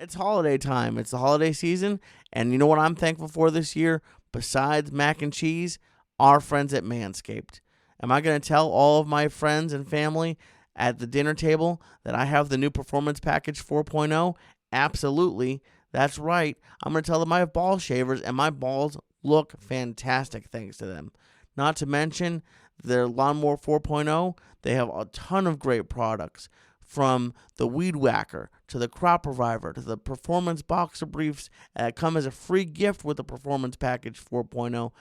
It's holiday time. It's the holiday season. And you know what I'm thankful for this year? Besides mac and cheese, our friends at Manscaped. Am I going to tell all of my friends and family at the dinner table that I have the new Performance Package 4.0? Absolutely. That's right. I'm going to tell them I have ball shavers, and my balls look fantastic thanks to them. Not to mention their Lawnmower 4.0, they have a ton of great products. From the Weed Whacker to the Crop Reviver to the Performance Boxer Briefs that come as a free gift with the Performance Package 4.0,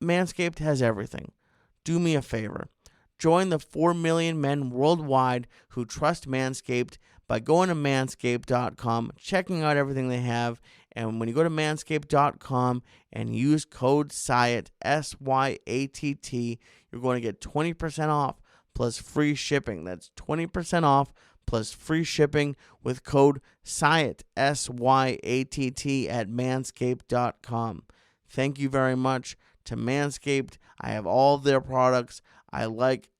Manscaped has everything. Do me a favor. Join the 4 million men worldwide who trust Manscaped by going to manscaped.com, checking out everything they have. And when you go to manscaped.com and use code SYATT, SYATT, you're going to get 20% off plus free shipping. That's 20% off plus free shipping with code SYATT, SYATT at manscaped.com. Thank you very much to Manscaped. I have all of their products. I like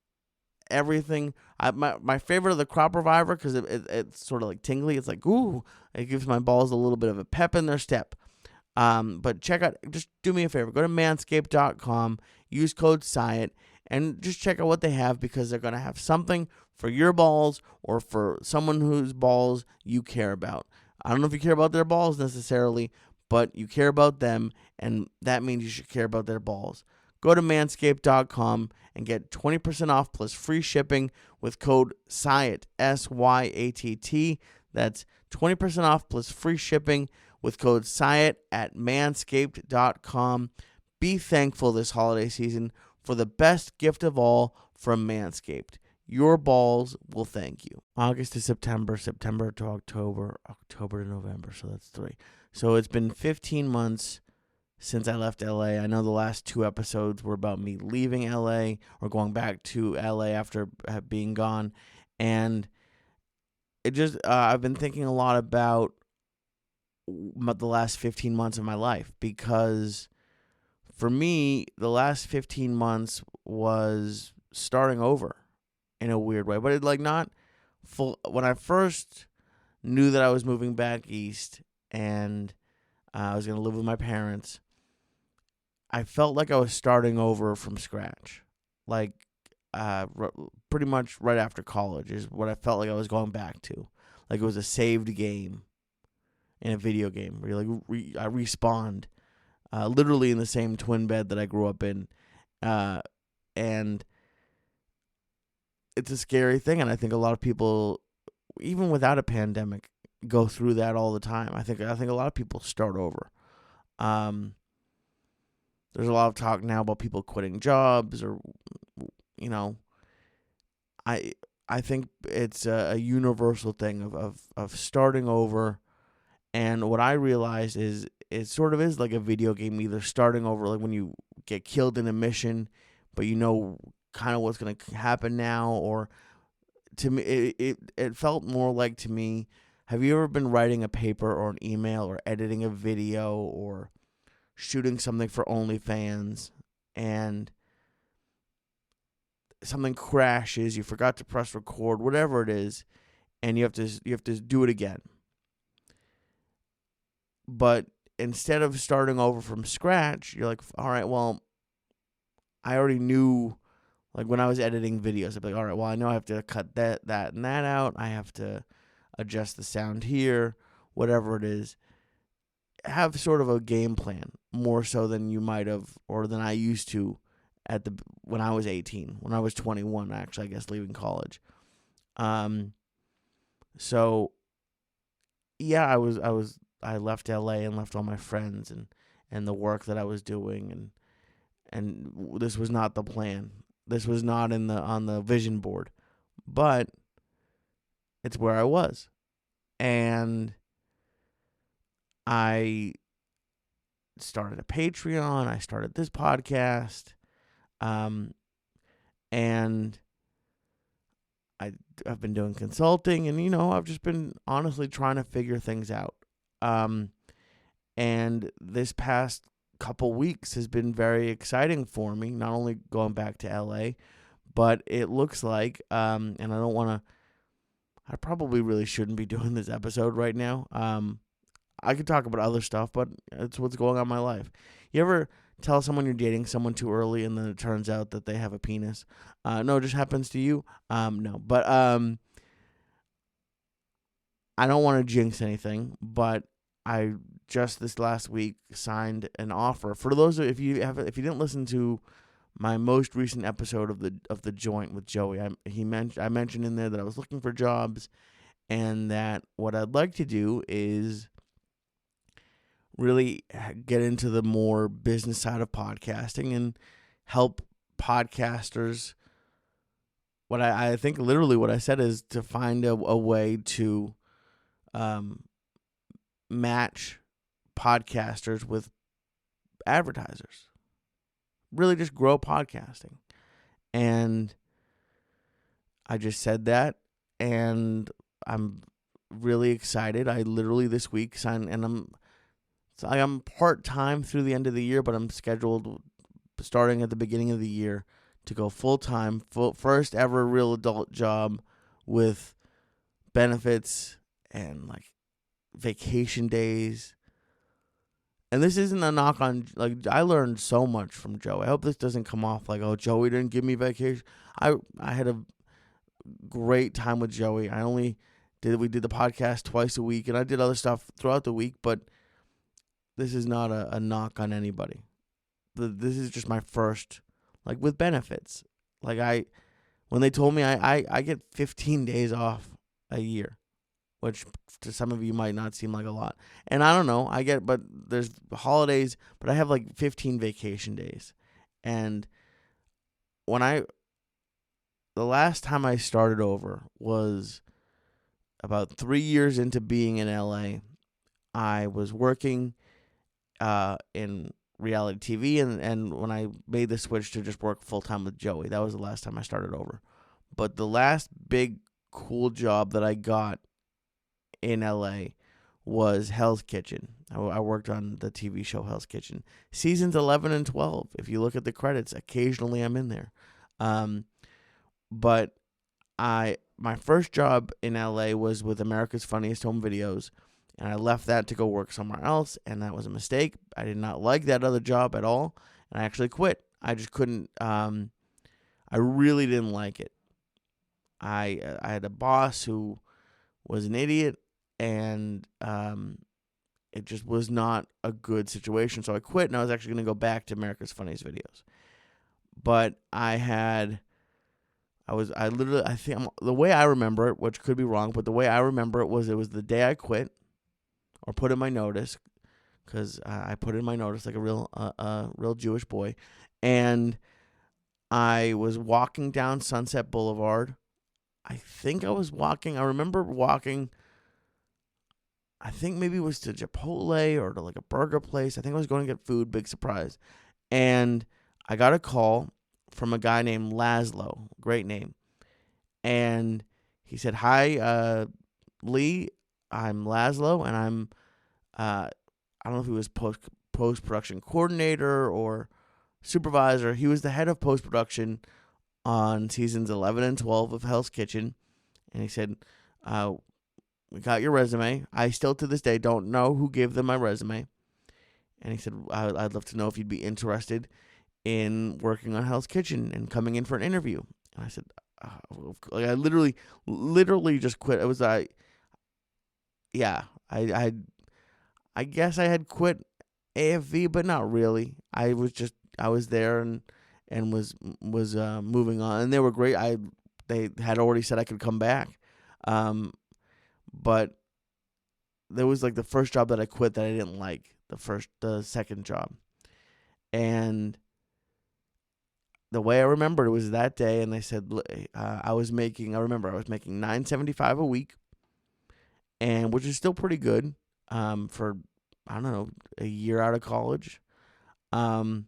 everything. My favorite of the Crop Reviver because it's sort of like tingly. It's like, ooh, it gives my balls a little bit of a pep in their step. But check out, just do me a favor. Go to manscaped.com, use code SYATT, and just check out what they have because they're going to have something for your balls or for someone whose balls you care about. I don't know if you care about their balls necessarily, but you care about them, and that means you should care about their balls. Go to manscaped.com and get 20% off plus free shipping with code SYATT, SYATT. That's 20% off plus free shipping with code SYATT at manscaped.com. Be thankful this holiday season for the best gift of all from Manscaped. Your balls will thank you. August to September, September to October, October to November. So that's 3. So it's been 15 months since I left LA. I know the last 2 episodes were about me leaving LA or going back to LA after being gone. And it just, I've been thinking a lot about the last 15 months of my life because for me, the last 15 months was starting over in a weird way, but it like not full. When I first knew that I was moving back east and I was going to live with my parents, I felt like I was starting over from scratch. Like pretty much right after college is what I felt like I was going back to. Like it was a saved game in a video game where you I respawned. Literally in the same twin bed that I grew up in. And it's a scary thing. And I think a lot of people, even without a pandemic, go through that all the time. I think a lot of people start over. There's a lot of talk now about people quitting jobs or, you know, I think it's a universal thing of starting over. And what I realized is it sort of is like a video game, either starting over, like when you get killed in a mission, but you know kind of what's going to happen now, or to me, it felt more like to me, have you ever been writing a paper or an email or editing a video or shooting something for OnlyFans and something crashes, you forgot to press record, whatever it is, and you have to do it again. But instead of starting over from scratch, you're like, all right, well, I already knew, like when I was editing videos, I'd be like, all right, well, I know I have to cut that, and that out. I have to adjust the sound here, whatever it is. Have sort of a game plan, more so than you might have, or than I used to when I was 18, when I was 21, actually, I guess, leaving college. So yeah, I left LA and left all my friends and the work that I was doing, and this was not the plan. This was not on the vision board, but it's where I was. And I started a Patreon, I started this podcast, and I've been doing consulting, and, you know, I've just been honestly trying to figure things out. And this past couple weeks has been very exciting for me, not only going back to LA, but it looks like, and I don't want I probably really shouldn't be doing this episode right now. I could talk about other stuff, but it's what's going on in my life. You ever tell someone you're dating someone too early and then it turns out that they have a penis? No, it just happens to you. No, but I don't want to jinx anything, but I just this last week signed an offer. For those if you didn't listen to my most recent episode of the joint with Joey, I mentioned in there that I was looking for jobs and that what I'd like to do is really get into the more business side of podcasting and help podcasters. What I think literally what I said is to find a way to match podcasters with advertisers. Really just grow podcasting. And I just said that, and I'm really excited. I literally this week signed, and I'm part-time through the end of the year, but I'm scheduled starting at the beginning of the year to go full-time, first ever real adult job with benefits and like vacation days. And this isn't a knock on, like, I learned so much from Joey. I hope this doesn't come off like, oh, Joey didn't give me vacation. I had a great time with Joey. We did the podcast twice a week, and I did other stuff throughout the week, but this is not a knock on anybody. This is just my first, like, with benefits. Like, when they told me I get 15 days off a year, which to some of you might not seem like a lot. And I don't know, but there's holidays, but I have like 15 vacation days. And the last time I started over was about 3 years into being in LA. I was working in reality TV, and when I made the switch to just work full-time with Joey, that was the last time I started over. But the last big cool job that I got in LA was Hell's Kitchen. I worked on the TV show Hell's Kitchen. Seasons 11 and 12. If you look at the credits, occasionally I'm in there. But my first job in LA was with America's Funniest Home Videos, and I left that to go work somewhere else, and that was a mistake. I did not like that other job at all, and I actually quit. I just couldn't. I really didn't like it. I had a boss who was an idiot, and it just was not a good situation. So I quit, and I was actually going to go back to America's Funniest Videos. But I think the way I remember it, which could be wrong, but the way I remember it was the day I quit, or put in my notice, because I put in my notice like a real Jewish boy, and I was walking down Sunset Boulevard. I remember walking, I think maybe it was to Chipotle or to like a burger place. I think I was going to get food, big surprise. And I got a call from a guy named Laszlo, great name. And he said, "Hi, Lee, I'm Laszlo, and I'm, I don't know if he was post-production coordinator or supervisor. He was the head of post-production on seasons 11 and 12 of Hell's Kitchen." And he said, "We got your resume. I still to this day don't know who gave them my resume." And he said, "I'd love to know if you'd be interested in working on Hell's Kitchen and coming in for an interview." And I said, I literally just quit. It was I guess I had quit AFV, but not really. I was there and was moving on, and they were great. They had already said I could come back, but there was like the first job that I quit that I didn't like, the second job, and the way I remember it was that day, and they said I was making $9.75 a week, and which is still pretty good for, I don't know, a year out of college. And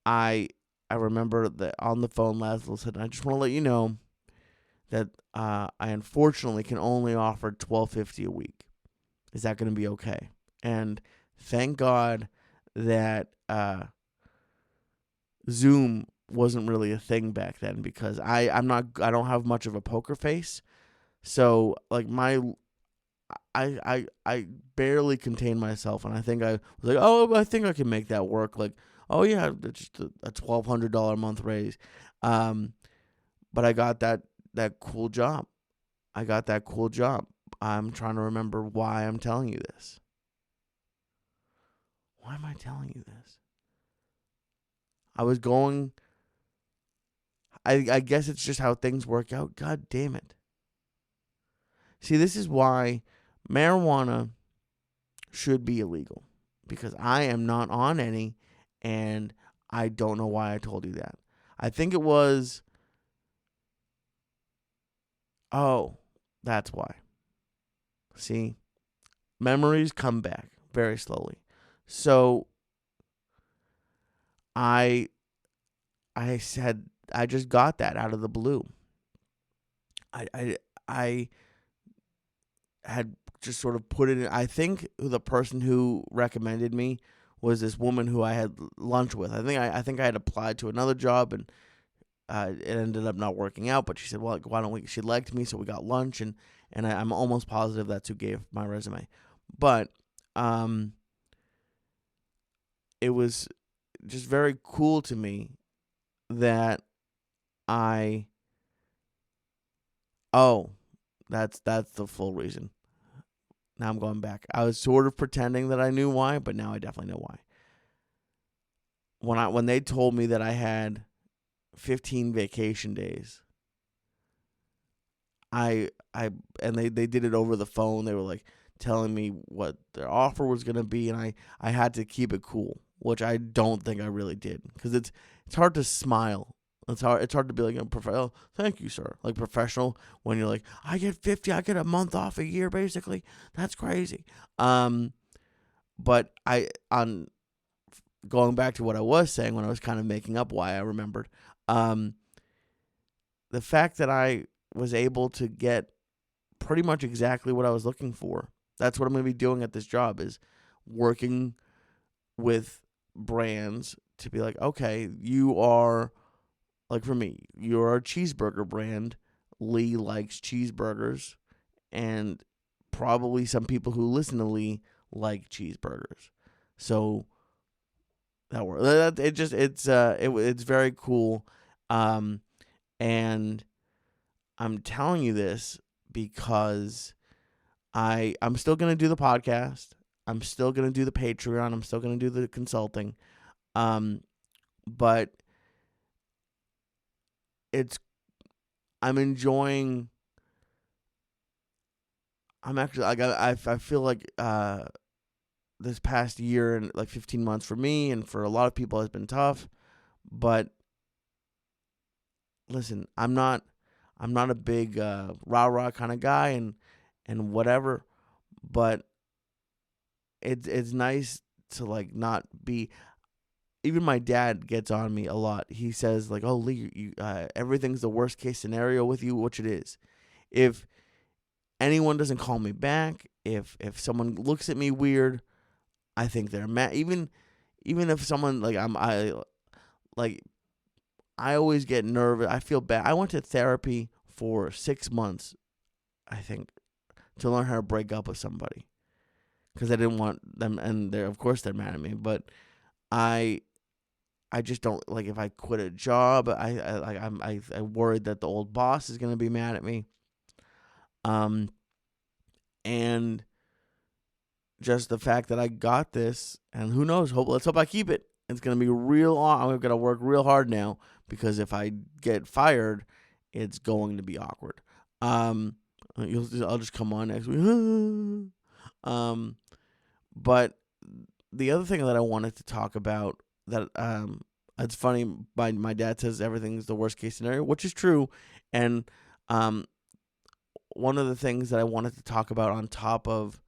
I remember that on the phone, Laszlo said, "I just want to let you know that I unfortunately can only offer $12.50 a week. Is that going to be okay?" And thank God that Zoom wasn't really a thing back then because I don't have much of a poker face. So like I barely contained myself, and I think I was like, oh, I think I can make that work. Like, oh yeah, it's just a $1,200 a month raise. Um, but I got that cool job. I got that cool job. I'm trying to remember why I'm telling you this. Why am I telling you this? I was going. I guess it's just how things work out. God damn it. See, this is why marijuana should be illegal, because I am not on any, and I don't know why I told you that. I think it was, oh, that's why. See, memories come back very slowly. So I said I just got that out of the blue. I had just sort of put it in. I think the person who recommended me was this woman who I had lunch with. I think I had applied to another job, and it ended up not working out. But she said, "Well, why don't we?" She liked me, so we got lunch, and I'm almost positive that's who gave my resume. But it was just very cool to me that I. Oh, that's the full reason. Now I'm going back. I was sort of pretending that I knew why, but now I definitely know why. When they told me that I had 15 vacation days, and they did it over the phone. They were like telling me what their offer was going to be, and I had to keep it cool, which I don't think I really did, because it's hard to smile. It's hard to be like, oh, thank you, sir. Like professional when you're like, I get 50, I get a month off a year, basically. That's crazy. But on going back to what I was saying when I was kind of making up why I remembered, the fact that I was able to get pretty much exactly what I was looking for. That's what I'm going to be doing at this job, is working with brands to be like, okay, you are, like for me, you're a cheeseburger brand. Lee likes cheeseburgers, and probably some people who listen to Lee like cheeseburgers. So that works. It's very cool. And I'm telling you this because I'm still gonna do the podcast. I'm still gonna do the Patreon. I'm still gonna do the consulting. But I'm enjoying. I'm actually I feel like this past year and like 15 months for me and for a lot of people has been tough. But listen, I'm not a big rah kind of guy and whatever, but it's nice to like not be. Even my dad gets on me a lot. He says like, "Oh, Lee, everything's the worst case scenario with you," which it is. If anyone doesn't call me back, if someone looks at me weird, I think they're mad. Even if someone like I always get nervous. I feel bad. I went to therapy for 6 months, I think, to learn how to break up with somebody, because I didn't want them, and of course they're mad at me. But I just don't like, if I quit a job. I worried that the old boss is gonna be mad at me. And just the fact that I got this, and who knows? Let's hope I keep it. It's gonna be real. I'm gonna work real hard now, because if I get fired, it's going to be awkward. I'll just come on next week. But the other thing that I wanted to talk about, that it's funny. My dad says everything's the worst case scenario, which is true, and one of the things that I wanted to talk about on top of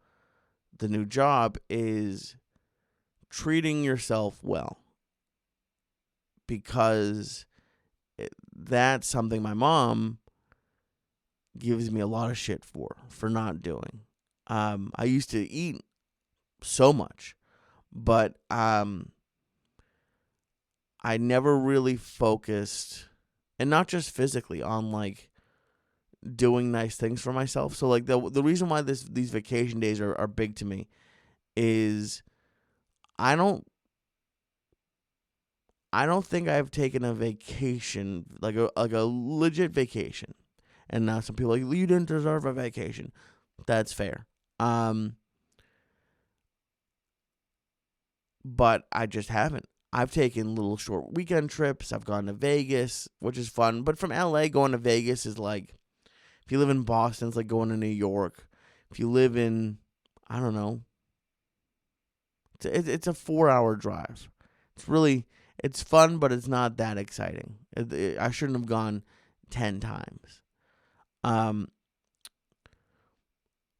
the new job is treating yourself well, because that's something my mom gives me a lot of shit for not doing. I used to eat so much, but I never really focused, and not just physically, on like doing nice things for myself. So like the reason why these vacation days are big to me is I don't I don't think I've taken a vacation, like a legit vacation. And now some people are like, you didn't deserve a vacation. That's fair. Um but I just haven't. I've taken little short weekend trips. I've gone to Vegas, which is fun. But from LA going to Vegas is like, if you live in Boston, it's like going to New York. If you live in, I don't know, it's a 4 hour drive. It's fun, but it's not that exciting. I shouldn't have gone 10 times. Um,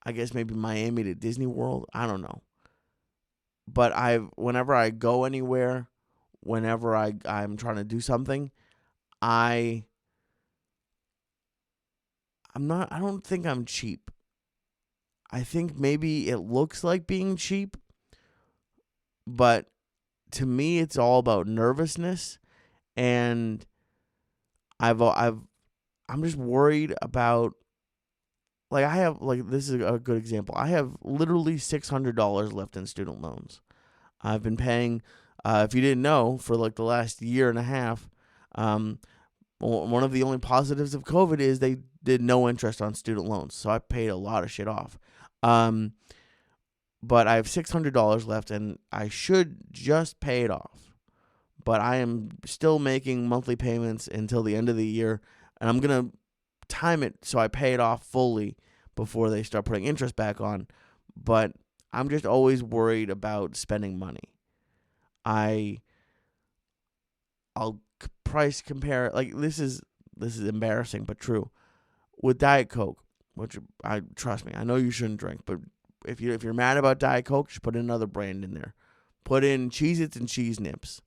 I guess maybe Miami to Disney World. I don't know. But whenever I go anywhere, whenever I'm trying to do something, I I don't think I'm cheap. I think maybe it looks like being cheap, but to me it's all about nervousness, and I'm just worried about, like, I have, like, this is a good example. I have literally $600 left in student loans. I've been paying, if you didn't know, for like the last year and a half. One of the only positives of COVID is they did no interest on student loans, so I paid a lot of shit off. But I have $600 left, and I should just pay it off. But I am still making monthly payments until the end of the year, and I'm gonna time it so I pay it off fully before they start putting interest back on. But I'm just always worried about spending money. I'll price compare, like, this is embarrassing but true, with Diet Coke, which, I trust me, I know you shouldn't drink, but if you're mad about Diet Coke, just put another brand in there. Put in Cheez-Its and Cheese Nips.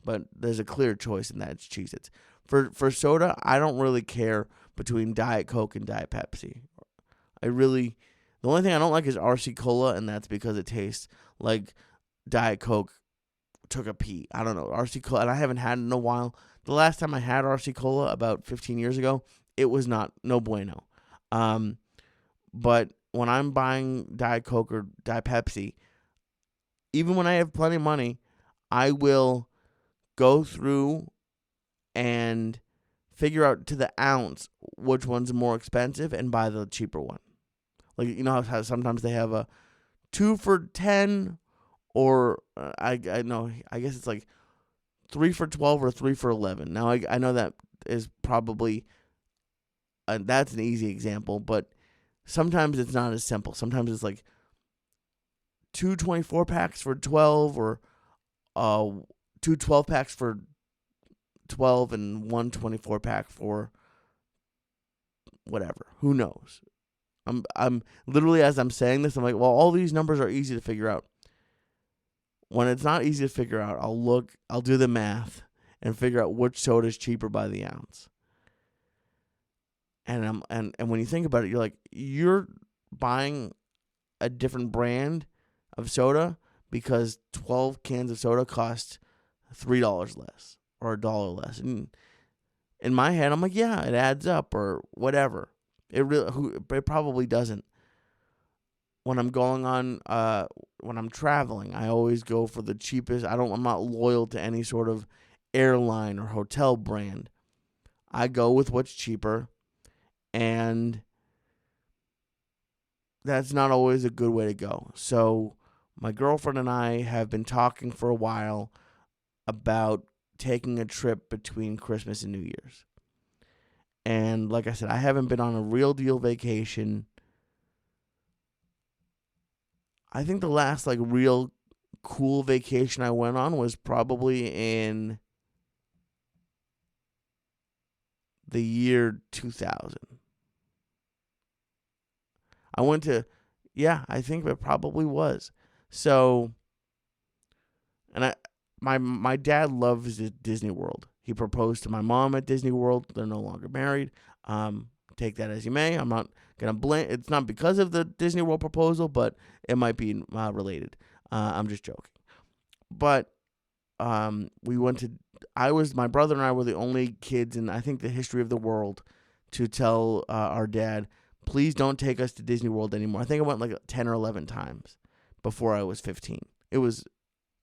But there's a clear choice in that, it's Cheez-Its. For soda, I don't really care between Diet Coke and Diet Pepsi. The only thing I don't like is RC Cola, and that's because it tastes like Diet Coke took a pee. I don't know. RC Cola, and I haven't had it in a while. The last time I had RC Cola, about 15 years ago, it was no bueno. But when I'm buying Diet Coke or Diet Pepsi, even when I have plenty of money, I will go through and figure out to the ounce which one's more expensive and buy the cheaper one. Like, you know how sometimes they have a 2 for $10, or I guess it's like 3 for $12 or 3 for $11. Now I know that is probably that's an easy example, but sometimes it's not as simple. Sometimes it's like 2 24 packs for 12, or 2 12 packs for 12 and 1 24 pack for whatever. Who knows? I'm literally, as I'm saying this, I'm like, well, all these numbers are easy to figure out. When it's not easy to figure out, I'll do the math and figure out which soda is cheaper by the ounce. And when you think about it, you're like, you're buying a different brand of soda because 12 cans of soda cost $3 less or $1 less. And in my head, I'm like, yeah, it adds up or whatever. It probably doesn't. When I'm when I'm traveling, I always go for the cheapest. I'm not loyal to any sort of airline or hotel brand. I go with what's cheaper, and that's not always a good way to go. So my girlfriend and I have been talking for a while about taking a trip between Christmas and New Year's. And like I said, I haven't been on a real deal vacation. I think the last like real cool vacation I went on was probably in the year 2000. I think it probably was. So, and my dad loves Disney World. He proposed to my mom at Disney World. They're no longer married. Take that as you may. I'm not gonna blame. It's not because of the Disney World proposal, but it might be related. I'm just joking. But we went my brother and I were the only kids in, I think, the history of the world to tell our dad, please don't take us to Disney World anymore. I think I went like 10 or 11 times before I was 15. It was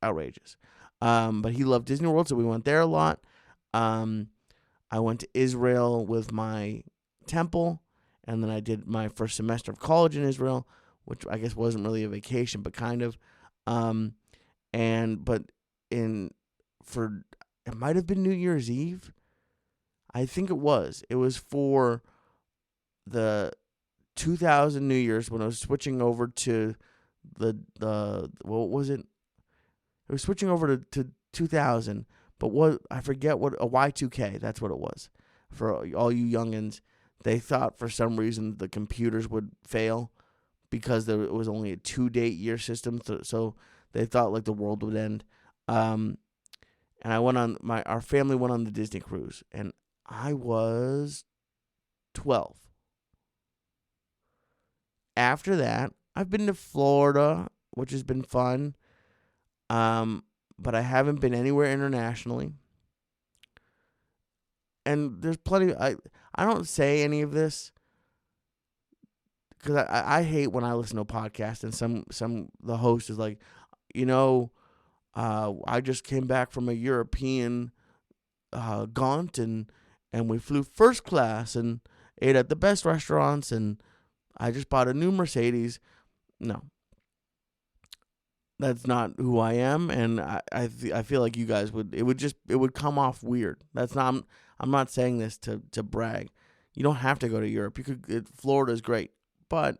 outrageous. But he loved Disney World, so we went there a lot. I went to Israel with my temple, and then I did my first semester of college in Israel, which I guess wasn't really a vacation, but kind of. It might have been New Year's Eve. I think it was. It was for the 2000 New Year's when I was switching over to what was it? It was switching over to 2000, but I forget what, a Y2K, that's what it was. For all you youngins, they thought for some reason the computers would fail because it was only a 2-date year system, so they thought like the world would end. And our family went on the Disney cruise, and I was 12. After that, I've been to Florida, which has been fun. But I haven't been anywhere internationally. And there's plenty. I don't say any of this because I hate when I listen to a podcast and the host is like, I just came back from a European gaunt and we flew first class and ate at the best restaurants and I just bought a new Mercedes. No. That's not who I am, and I feel like you guys it would come off weird. I'm not saying this to brag. You don't have to go to Europe. Florida's great, but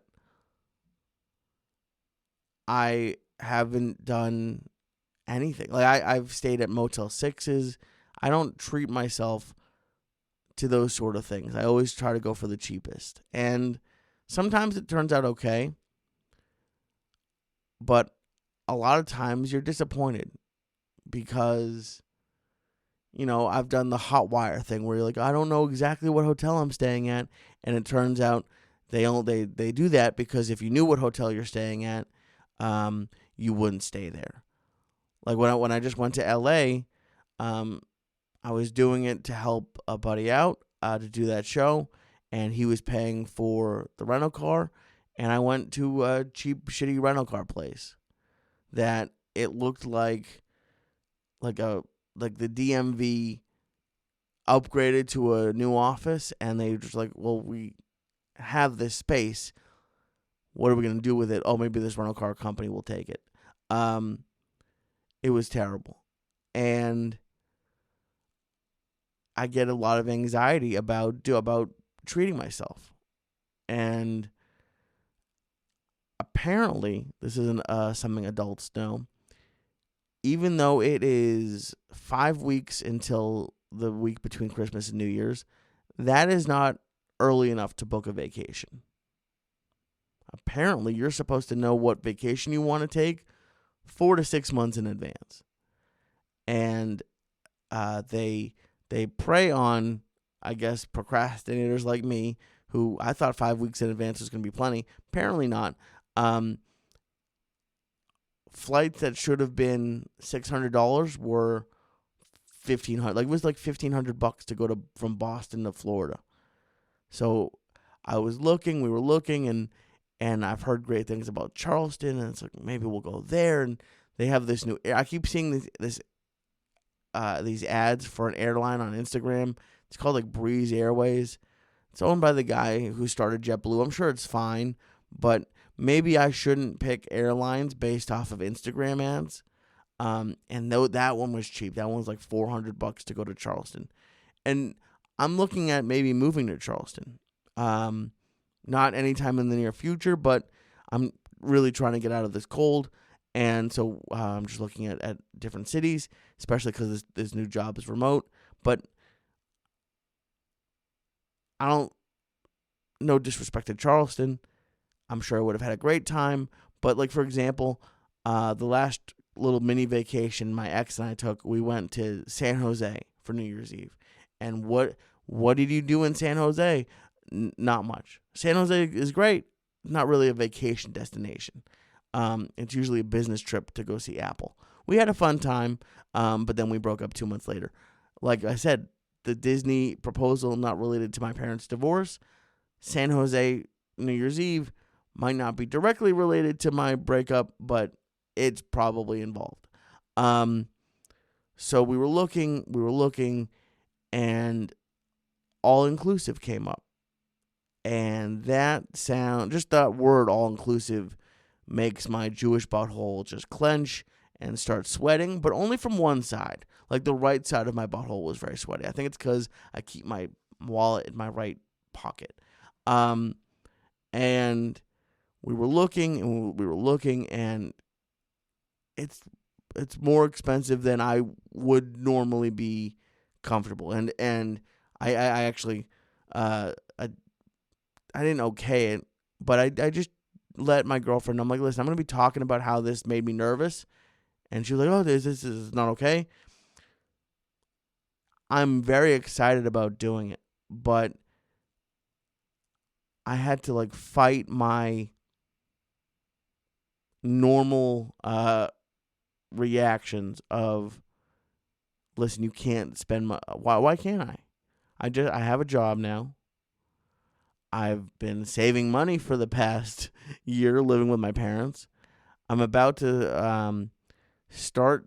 I haven't done anything. Like I've stayed at Motel 6s. I don't treat myself to those sort of things. I always try to go for the cheapest, and sometimes it turns out okay, but a lot of times you're disappointed because, I've done the hot wire thing where you're like, I don't know exactly what hotel I'm staying at. And it turns out they do that because if you knew what hotel you're staying at, you wouldn't stay there. Like when I just went to LA, I was doing it to help a buddy out to do that show. And he was paying for the rental car. And I went to a cheap, shitty rental car place that it looked like the DMV upgraded to a new office, and they were just like, well, we have this space. What are we going to do with it? Oh, maybe this rental car company will take it. It was terrible. And I get a lot of anxiety about treating myself. And apparently, this isn't something adults know. Even though it is 5 weeks until the week between Christmas and New Year's, that is not early enough to book a vacation. Apparently, you're supposed to know what vacation you want to take 4 to 6 months in advance. And they prey on, I guess, procrastinators like me, who I thought 5 weeks in advance was going to be plenty. Apparently not. Flights that should have been $600 were $1,500. Like it was like $1,500 to go from Boston to Florida. So we were looking, and I've heard great things about Charleston, and it's like maybe we'll go there. And they have this new. I keep seeing these ads for an airline on Instagram. It's called like Breeze Airways. It's owned by the guy who started JetBlue. I'm sure it's fine, but maybe I shouldn't pick airlines based off of Instagram ads. And though that one was cheap, that one was like $400 to go to Charleston. And I'm looking at maybe moving to Charleston. Not anytime in the near future, but I'm really trying to get out of this cold. And so I'm just looking at different cities, especially because this new job is remote. But I don't, no disrespect to Charleston. I'm sure I would have had a great time. But like, for example, the last little mini vacation my ex and I took, we went to San Jose for New Year's Eve. And what did you do in San Jose? Not much. San Jose is great. Not really a vacation destination. It's usually a business trip to go see Apple. We had a fun time, but then we broke up 2 months later. Like I said, the Disney proposal not related to my parents' divorce. San Jose New Year's Eve might not be directly related to my breakup, but it's probably involved. So we were looking, and all inclusive came up. And just that word all inclusive makes my Jewish butthole just clench and start sweating, but only from one side. Like the right side of my butthole was very sweaty. I think it's because I keep my wallet in my right pocket. And we were looking, and it's more expensive than I would normally be comfortable. And I actually I didn't okay it, but I just let my girlfriend know. I'm like, listen, I'm going to be talking about how this made me nervous. And she was like, oh, this is not okay. I'm very excited about doing it, but I had to like fight my normal reactions of, listen, you can't spend my, why can't I? I have a job now. I've been saving money for the past year living with my parents. I'm about to start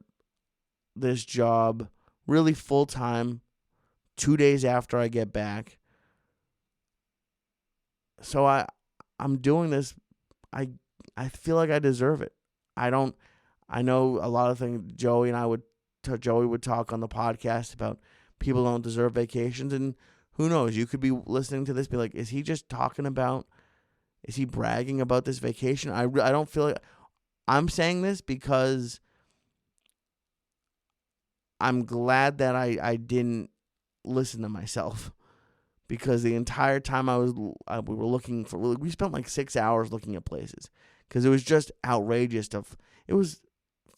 this job really full time 2 days after I get back. So I'm doing this. I feel like I deserve it. I know a lot of things Joey would talk on the podcast about people don't deserve vacations, and who knows, you could be listening to this be like, is he bragging about this vacation? I don't feel like I'm saying this because I'm glad that I didn't listen to myself, because the entire time we were looking we spent like 6 hours looking at places, because it was just outrageous. It was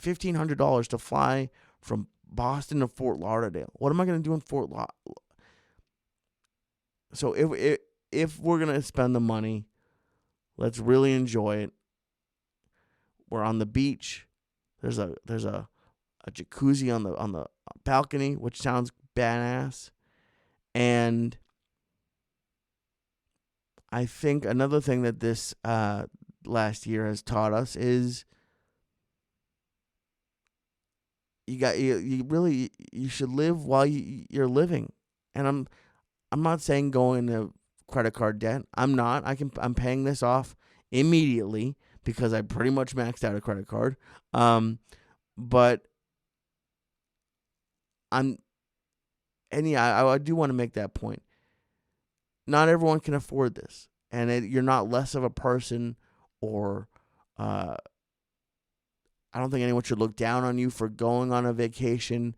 $1,500 to fly from Boston to Fort Lauderdale. What am I going to do in Fort Lauderdale? So if we're going to spend the money, let's really enjoy it. We're on the beach. There's a jacuzzi on the balcony, which sounds badass. And I think another thing that this last year has taught us is you should live while you're living. And I'm not saying go into credit card debt. I'm not. I'm paying this off immediately because I pretty much maxed out a credit card. But I do want to make that point. Not everyone can afford this, and you're not less of a person, or I don't think anyone should look down on you for going on a vacation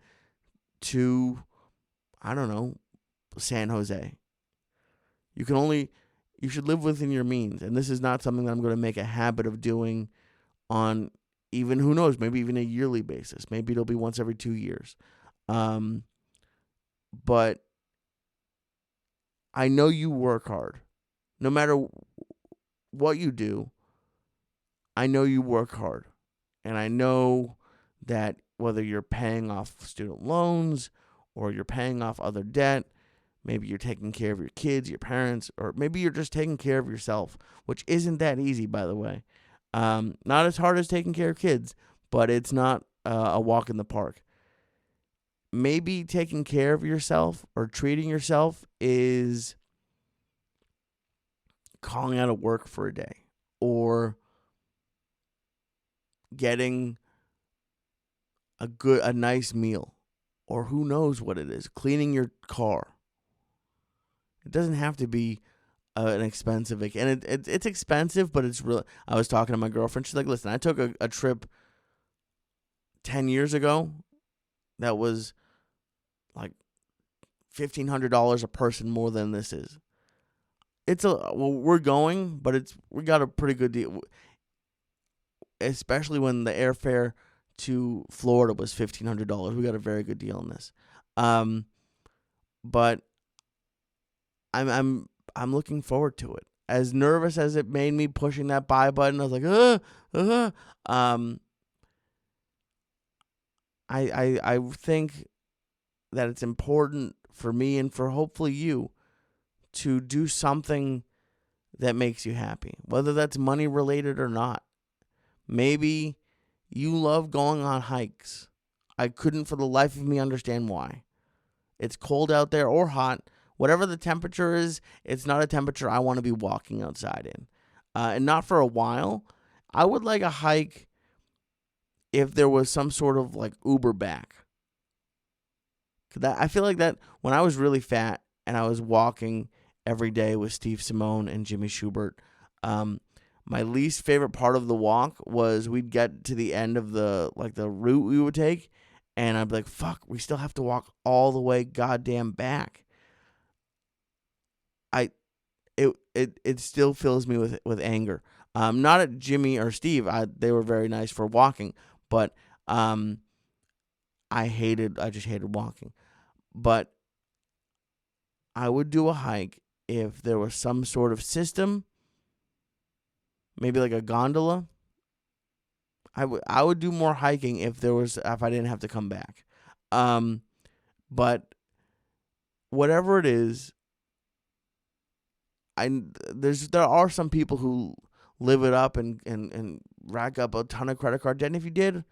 to, I don't know, San Jose. You should live within your means, and this is not something that I'm going to make a habit of doing on even, who knows, maybe even a yearly basis. Maybe it'll be once every 2 years. But I know you work hard. No matter what you do, I know you work hard. And I know that whether you're paying off student loans or you're paying off other debt, maybe you're taking care of your kids, your parents, or maybe you're just taking care of yourself, which isn't that easy, by the way. Not as hard as taking care of kids, but it's not a walk in the park. Maybe taking care of yourself or treating yourself is calling out of work for a day, or getting a nice meal, or who knows what it is, cleaning your car. It doesn't have to be an expensive vacation. And it's expensive, but it's real. I was talking to my girlfriend. She's like, listen, I took a trip 10 years ago that was like $1,500 a person more than this is. We're going, but we got a pretty good deal, especially when the airfare to Florida was $1,500. We got a very good deal on this. But I'm looking forward to it. As nervous as it made me pushing that buy button, I was like, I think that it's important for me and for hopefully you to do something that makes you happy, whether that's money related or not. Maybe you love going on hikes. I couldn't for the life of me understand why. It's cold out there or hot. Whatever the temperature is, it's not a temperature I want to be walking outside in. And not for a while. I would like a hike if there was some sort of like Uber back. I feel like that when I was really fat and I was walking every day with Steve Simone and Jimmy Schubert, my least favorite part of the walk was we'd get to the end of the route we would take, and I'd be like, fuck, we still have to walk all the way goddamn back. It still fills me with anger. Not at Jimmy or Steve. They were very nice for walking, but I just hated walking. But I would do a hike if there was some sort of system, maybe like a gondola. I would do more hiking if I didn't have to come back. But whatever it is, there are some people who live it up and rack up a ton of credit card debt. And if you did,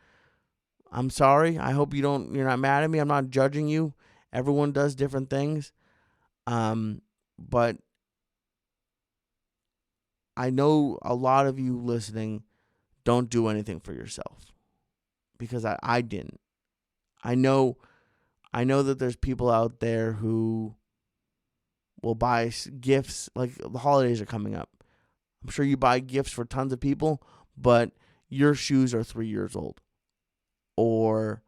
I'm sorry. I hope you're not mad at me. I'm not judging you. Everyone does different things. But I know a lot of you listening don't do anything for yourself, because I didn't. I know that there's people out there who will buy gifts. Like, the holidays are coming up. I'm sure you buy gifts for tons of people, but your shoes are 3 years old. Or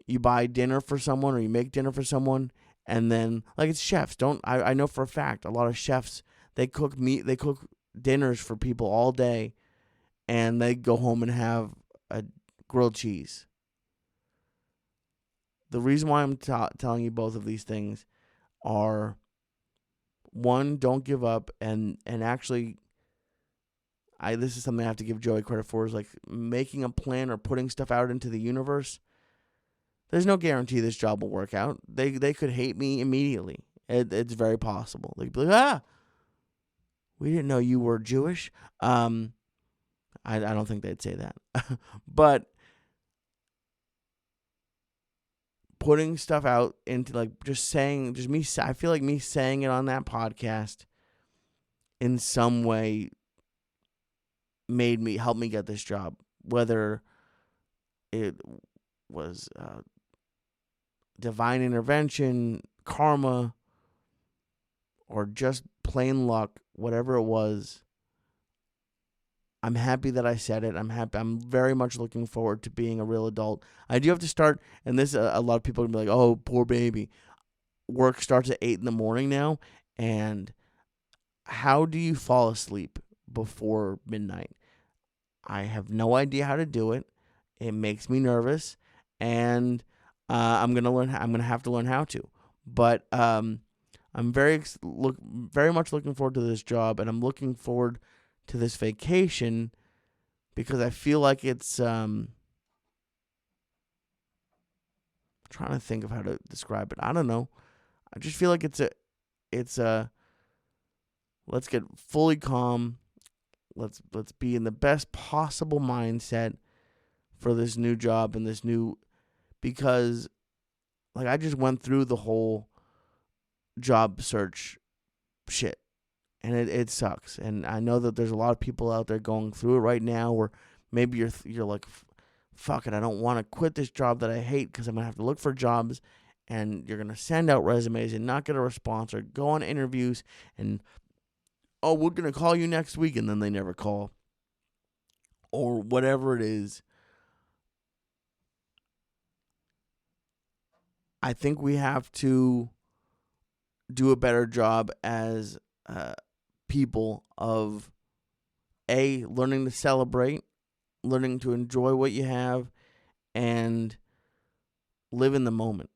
you buy dinner for someone, or you make dinner for someone, and then, like, it's chefs. I know for a fact a lot of chefs, they cook dinners for people all day, and they go home and have a grilled cheese. The reason why I'm telling you both of these things are, one, don't give up, and actually, this is something I have to give Joey credit for, is like making a plan or putting stuff out into the universe. There's no guarantee this job will work out. They could hate me immediately. It's very possible. They'd be like, we didn't know you were Jewish. I don't think they'd say that. But putting stuff out into, like, I feel like me saying it on that podcast in some way helped me get this job. Whether it was divine intervention, karma, or just plain luck, whatever it was, I'm happy that I said it. I'm happy. I'm very much looking forward to being a real adult. I do have to start, and this a lot of people are going to be like, oh, poor baby. Work starts at 8 a.m. now, and how do you fall asleep before midnight? I have no idea how to do it. It makes me nervous, and I'm gonna have to learn how to. But I'm very much looking forward to this job, and I'm looking forward to this vacation, because I feel like it's trying to think of how to describe it. I don't know. I just feel like it's a let's get fully calm. Let's be in the best possible mindset for this new job and because, like, I just went through the whole job search shit, and it sucks. And I know that there's a lot of people out there going through it right now, where maybe you're like, fuck it, I don't want to quit this job that I hate, because I'm gonna have to look for jobs, and you're gonna send out resumes and not get a response, or go on interviews and, oh, we're going to call you next week, and then they never call, or whatever it is. I think we have to do a better job as people of learning to celebrate, learning to enjoy what you have, and live in the moment.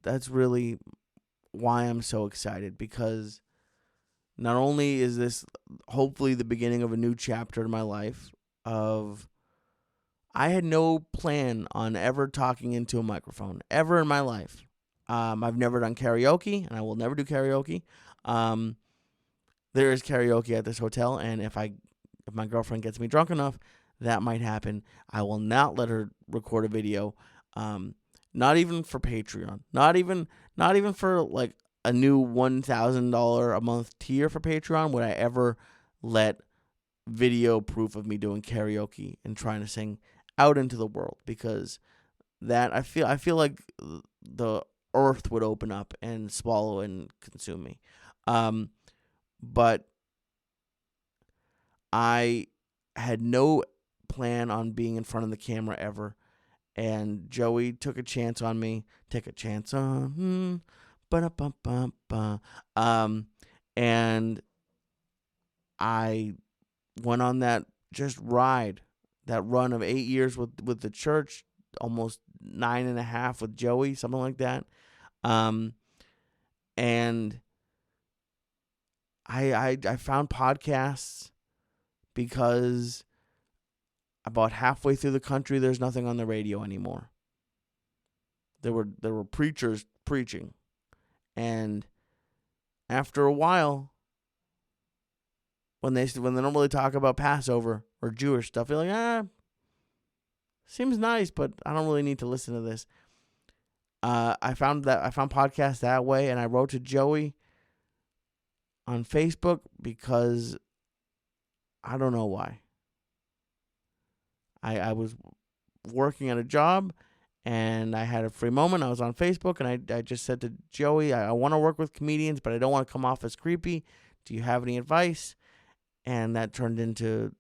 That's really why I'm so excited, because not only is this hopefully the beginning of a new chapter in my life, of I had no plan on ever talking into a microphone ever in my life. I've never done karaoke, and I will never do karaoke. Um, there is karaoke at this hotel, and if my girlfriend gets me drunk enough, that might happen. I will not let her record a video. Um, not even for Patreon. Not even for like a new $1,000 a month tier for Patreon would I ever let video proof of me doing karaoke and trying to sing out into the world, because that I feel like the earth would open up and swallow and consume me. Um, but I had no plan on being in front of the camera ever, and Joey took a chance on me. Take a chance on, ba-da-bum-bum-bum. And I went on that just ride, that run of 8 years with the church, almost 9.5 with Joey, something like that. Um, and I found podcasts because about halfway through the country, there's nothing on the radio anymore. There were preachers preaching, and after a while, when they don't really talk about Passover or Jewish stuff, you're like, seems nice, but I don't really need to listen to this. I found podcasts that way, and I wrote to Joey on Facebook because I don't know why. I was working at a job, and I had a free moment. I was on Facebook, and I just said to Joey, I want to work with comedians, but I don't want to come off as creepy. Do you have any advice? And that turned into,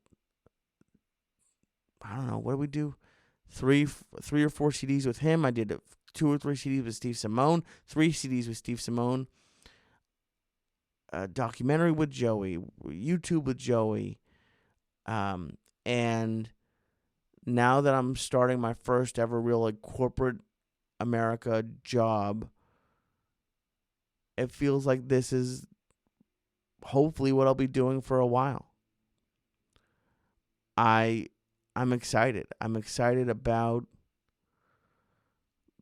I don't know, what did we do? Three or four CDs with him. I did 2 or 3 CDs with Steve Simone, 3 CDs with Steve Simone, a documentary with Joey, YouTube with Joey, and now that I'm starting my first ever real like corporate America job, it feels like this is hopefully what I'll be doing for a while. I'm excited. I'm excited about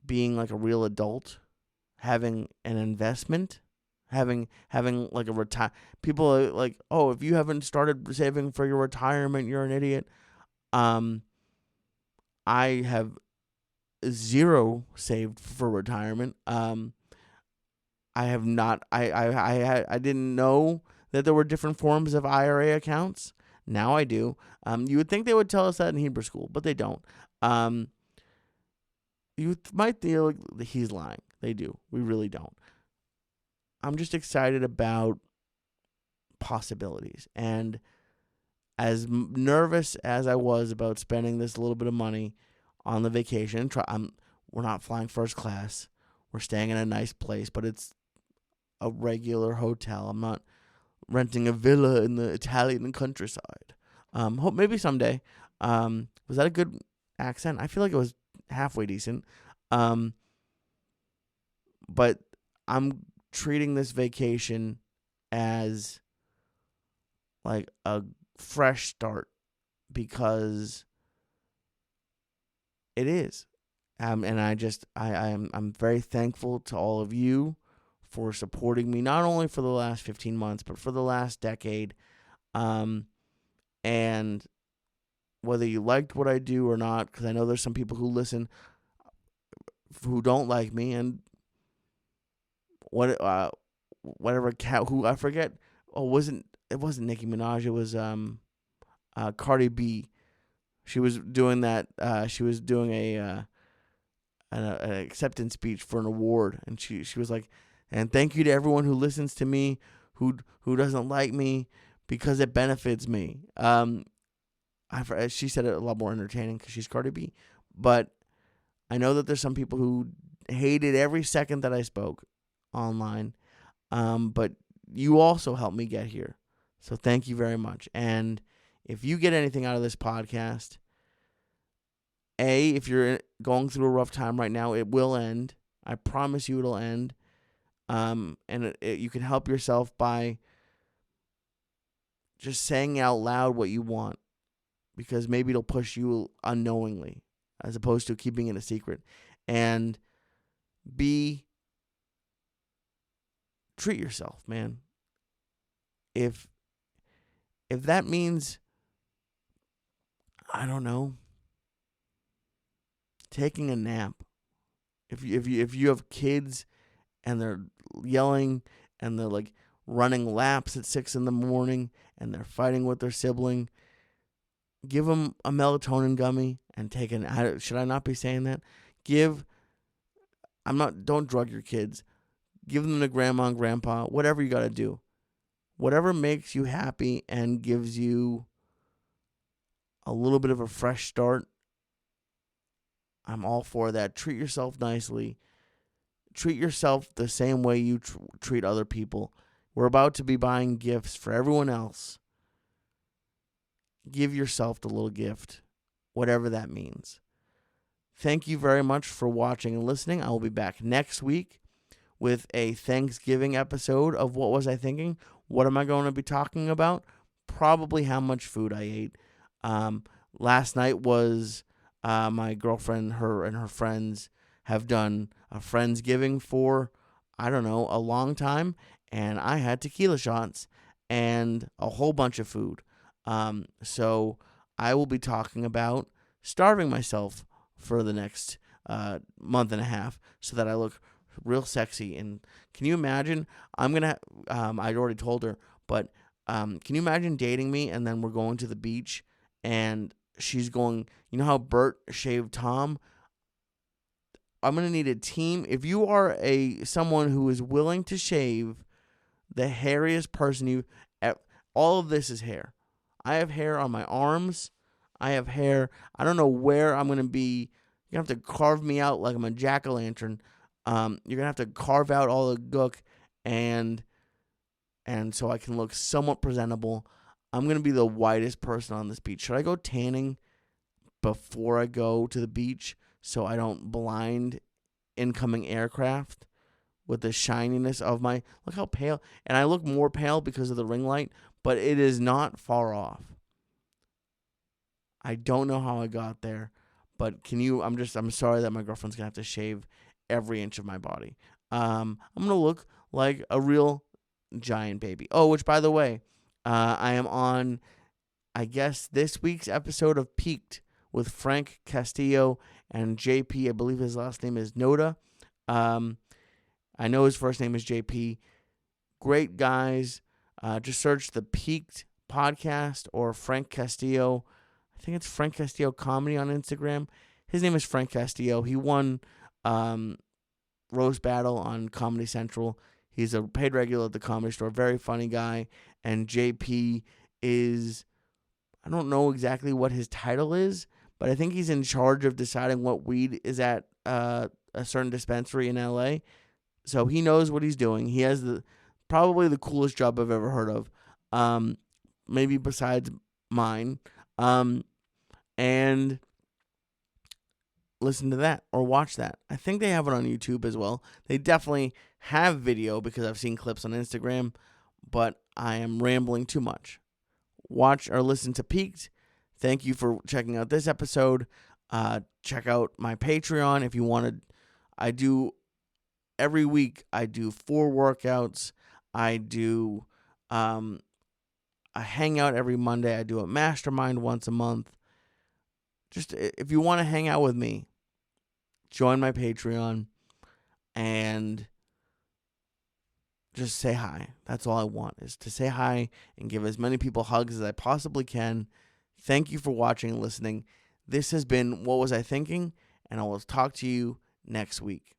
being like a real adult, having an investment, having like a retire. People are like, oh, if you haven't started saving for your retirement, you're an idiot. I have 0 saved for retirement. I have not. I didn't know that there were different forms of IRA accounts. Now I do. You would think they would tell us that in Hebrew school, but they don't. You might think he's lying. They do. We really don't. I'm just excited about possibilities. And as nervous as I was about spending this little bit of money on the vacation, we're not flying first class. We're staying in a nice place, but it's a regular hotel. I'm not renting a villa in the Italian countryside. Hope maybe someday. Was that a good accent? I feel like it was halfway decent. But I'm treating this vacation as like a fresh start, because it is. And I'm very thankful to all of you for supporting me, not only for the last 15 months, but for the last decade. And whether you liked what I do or not, because I know there's some people who listen who don't like me, and whatever cat who I forget. Oh, it wasn't Nicki Minaj. It was Cardi B. She was doing that. She was doing an acceptance speech for an award, and she was like, and thank you to everyone who listens to me, who doesn't like me, because it benefits me. She said it a lot more entertaining because she's Cardi B, but I know that there's some people who hated every second that I spoke online, but you also helped me get here, so thank you very much. And if you get anything out of this podcast, if you're going through a rough time right now, it will end. I promise you it'll end. And you can help yourself by just saying out loud what you want. because maybe it'll push you unknowingly as opposed to keeping it a secret. And B, treat yourself, man. If that means, I don't know, taking a nap. If you have kids and they're yelling and they're like running laps at 6 a.m. and they're fighting with their sibling, give them a melatonin gummy and take an. Should I not be saying that? Don't drug your kids. Give them to grandma and grandpa. Whatever you got to do. Whatever makes you happy and gives you a little bit of a fresh start, I'm all for that. Treat yourself nicely. Treat yourself the same way you treat other people. We're about to be buying gifts for everyone else. Give yourself the little gift, whatever that means. Thank you very much for watching and listening. I will be back next week with a Thanksgiving episode of What Was I Thinking? What am I going to be talking about? Probably how much food I ate. Last night was my girlfriend, her and her friends have done a Friendsgiving for, I don't know, a long time. And I had tequila shots and a whole bunch of food. So I will be talking about starving myself for the next month and a half so that I look real sexy. And can you imagine? I'd already told her, but can you imagine dating me and then we're going to the beach and she's going, you know how Bert shaved Tom? I'm going to need a team. If you are someone who is willing to shave the hairiest person all of this is hair. I have hair on my arms. I have hair. I don't know where I'm going to be. You're going to have to carve me out like I'm a jack-o'-lantern. You're going to have to carve out all the gook and so I can look somewhat presentable. I'm going to be the whitest person on this beach. Should I go tanning before I go to the beach so I don't blind incoming aircraft with the shininess of look how pale. And I look more pale because of the ring light, but it is not far off. I don't know how I got there, but I'm sorry that my girlfriend's going to have to shave every inch of my body. I'm going to look like a real giant baby. Oh, which by the way, I am on, I guess, this week's episode of Peaked with Frank Castillo and JP. I believe his last name is Noda. I know his first name is JP. Great guys. Just search the Peaked podcast or Frank Castillo. I think it's Frank Castillo Comedy on Instagram. His name is Frank Castillo. He won Roast Battle on Comedy Central. He's a paid regular at the Comedy Store. Very funny guy. And JP is, I don't know exactly what his title is, but I think he's in charge of deciding what weed is at a certain dispensary in LA. So he knows what he's doing. He has probably the coolest job I've ever heard of. Maybe besides mine. And listen to that or watch that. I think they have it on YouTube as well. They definitely have video because I've seen clips on Instagram, but I am rambling too much. Watch or listen to Peaked. Thank you for checking out this episode. Check out my Patreon if you wanted. Every week I do 4 workouts. I do a hangout every Monday. I do a mastermind once a month. Just if you want to hang out with me, join my Patreon and just say hi. That's all I want, is to say hi and give as many people hugs as I possibly can. Thank you for watching and listening. This has been What Was I Thinking? And I will talk to you next week.